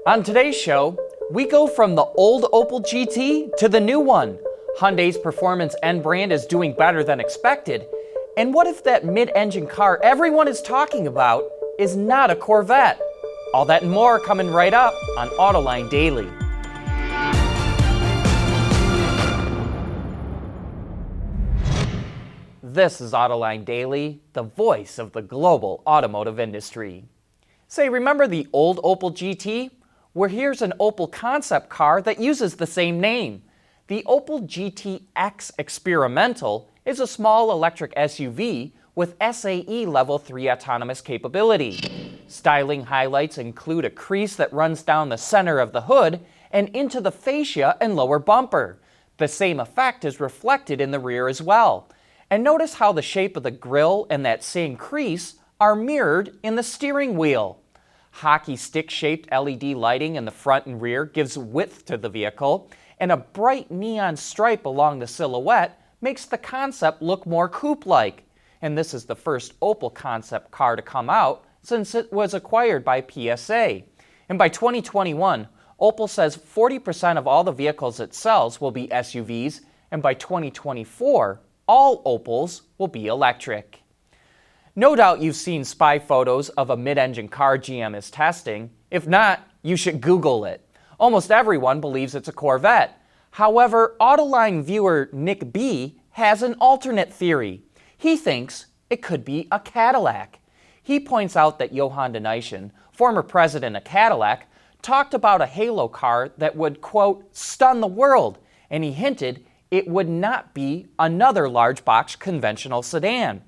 On today's show, we go from the old Opel GT to the new one. Hyundai's performance end brand is doing better than expected. And what if that mid-engine car everyone is talking about is not a Corvette? All that and more coming right up on Autoline Daily. This is Autoline Daily, the voice of the global automotive industry. Say, remember the old Opel GT? Well, here's an Opel concept car that uses the same name. The Opel GTX Experimental is a small electric SUV with SAE Level 3 autonomous capability. Styling highlights include a crease that runs down the center of the hood and into the fascia and lower bumper. The same effect is reflected in the rear as well. And notice how the shape of the grille and that same crease are mirrored in the steering wheel. Hockey stick-shaped LED lighting in the front and rear gives width to the vehicle, and a bright neon stripe along the silhouette makes the concept look more coupe-like. And this is the first Opel concept car to come out since it was acquired by PSA. And by 2021, Opel says 40% of all the vehicles it sells will be SUVs, and by 2024, all Opels will be electric. No doubt you've seen spy photos of a mid-engine car GM is testing. If not, you should Google it. Almost everyone believes it's a Corvette. However, Autoline viewer Nick B has an alternate theory. He thinks it could be a Cadillac. He points out that Johan de Nysschen, former president of Cadillac, talked about a halo car that would, quote, stun the world, and he hinted it would not be another large box conventional sedan.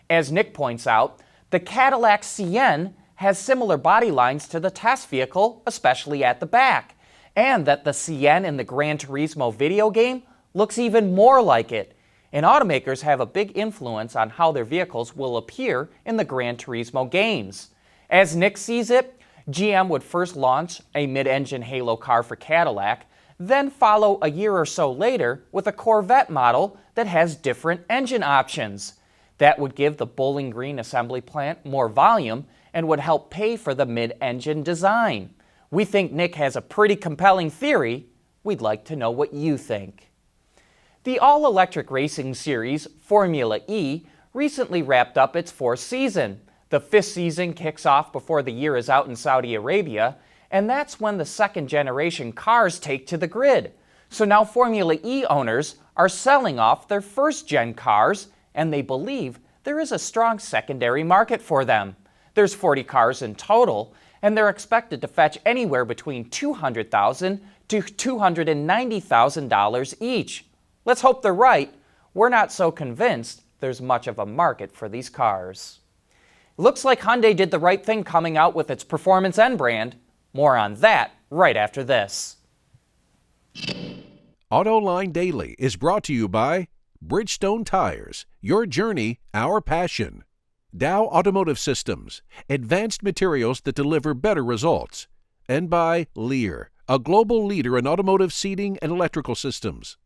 As Nick points out, the Cadillac CN has similar body lines to the test vehicle, especially at the back, and that the CN in the Gran Turismo video game looks even more like it. And automakers have a big influence on how their vehicles will appear in the Gran Turismo games. As Nick sees it, GM would first launch a mid-engine halo car for Cadillac, then follow a year or so later with a Corvette model that has different engine options. That would give the Bowling Green assembly plant more volume and would help pay for the mid-engine design. We think Nick has a pretty compelling theory. We'd like to know what you think. The all-electric racing series, Formula E, recently wrapped up its fourth season. The fifth season kicks off before the year is out in Saudi Arabia, and that's when the second-generation cars take to the grid. So now Formula E owners are selling off their first-gen cars, and they believe there is a strong secondary market for them. There's 40 cars in total, and they're expected to fetch anywhere between $200,000 to $290,000 each. Let's hope they're right. We're not so convinced there's much of a market for these cars. Looks like Hyundai did the right thing coming out with its performance end brand. More on that right after this. Autoline Daily is brought to you by Bridgestone Tires, your journey, our passion. Dow Automotive Systems, advanced materials that deliver better results. And by Lear, a global leader in automotive seating and electrical systems.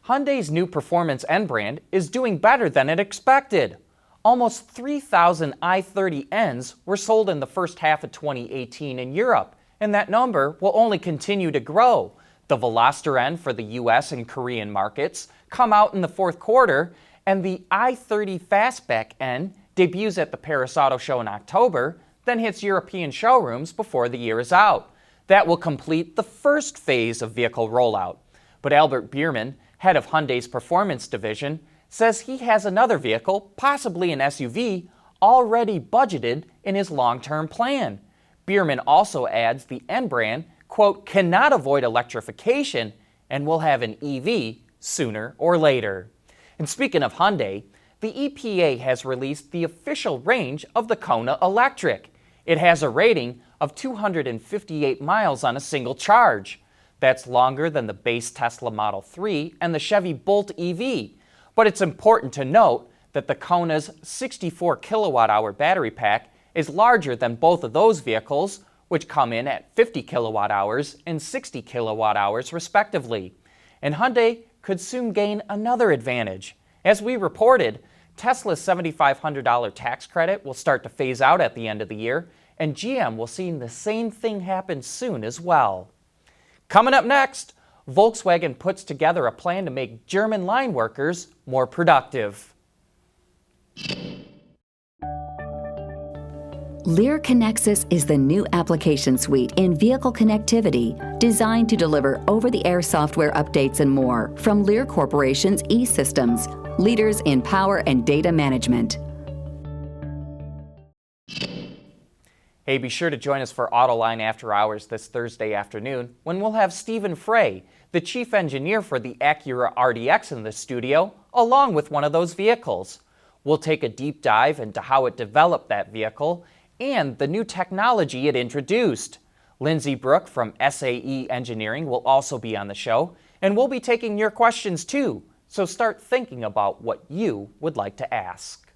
Hyundai's new performance end brand is doing better than it expected. Almost 3,000 i30Ns were sold in the first half of 2018 in Europe, and that number will only continue to grow. The Veloster N for the US and Korean markets come out in the fourth quarter, and the i30 Fastback N debuts at the Paris Auto Show in October, then hits European showrooms before the year is out. That will complete the first phase of vehicle rollout. But Albert Biermann, head of Hyundai's performance division, says he has another vehicle, possibly an SUV, already budgeted in his long-term plan. Biermann also adds the N brand, quote, cannot avoid electrification and will have an EV sooner or later. And speaking of Hyundai, the EPA has released the official range of the Kona Electric. It has a rating of 258 miles on a single charge. That's longer than the base Tesla Model 3 and the Chevy Bolt EV. But it's important to note that the Kona's 64 kilowatt-hour battery pack is larger than both of those vehicles, which come in at 50 kilowatt-hours and 60 kilowatt-hours respectively. And Hyundai could soon gain another advantage. As we reported, Tesla's $7,500 tax credit will start to phase out at the end of the year, and GM will see the same thing happen soon as well. Coming up next, Volkswagen puts together a plan to make German line workers more productive. Lear Connexus is the new application suite in vehicle connectivity designed to deliver over-the-air software updates and more from Lear Corporation's E-Systems, leaders in power and data management. Hey, be sure to join us for Autoline After Hours this Thursday afternoon when we'll have Stephen Frey, the chief engineer for the Acura RDX, in the studio, along with one of those vehicles. We'll take a deep dive into how it developed that vehicle and the new technology it introduced. Lindsay Brook from SAE Engineering will also be on the show, and we'll be taking your questions too, so start thinking about what you would like to ask.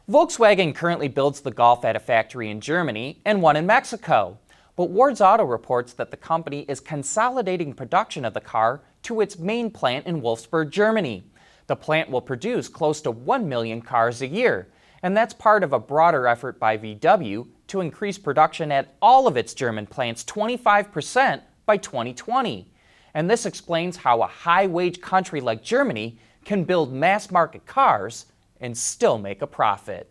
Volkswagen currently builds the Golf at a factory in Germany and one in Mexico, but Ward's Auto reports that the company is consolidating production of the car to its main plant in Wolfsburg, Germany. The plant will produce close to 1 million cars a year, and that's part of a broader effort by VW to increase production at all of its German plants 25% by 2020. And this explains how a high-wage country like Germany can build mass-market cars and still make a profit.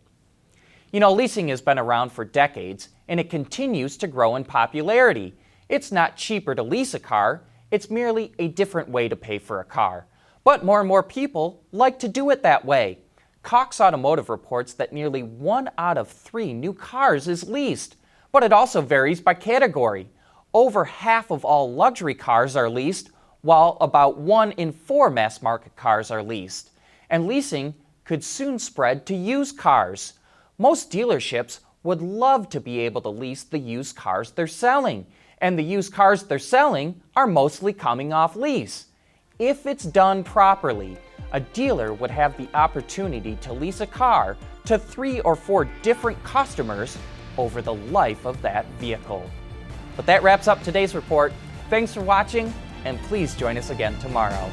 You know, leasing has been around for decades, and it continues to grow in popularity. It's not cheaper to lease a car, it's merely a different way to pay for a car. But more and more people like to do it that way. Cox Automotive reports that nearly 1 out of 3 new cars is leased, but it also varies by category. Over half of all luxury cars are leased, while about 1 in 4 mass-market cars are leased. And leasing could soon spread to used cars. Most dealerships would love to be able to lease the used cars they're selling, and the used cars they're selling are mostly coming off lease. If it's done properly, a dealer would have the opportunity to lease a car to 3 or 4 different customers over the life of that vehicle. But that wraps up today's report. Thanks for watching, and please join us again tomorrow.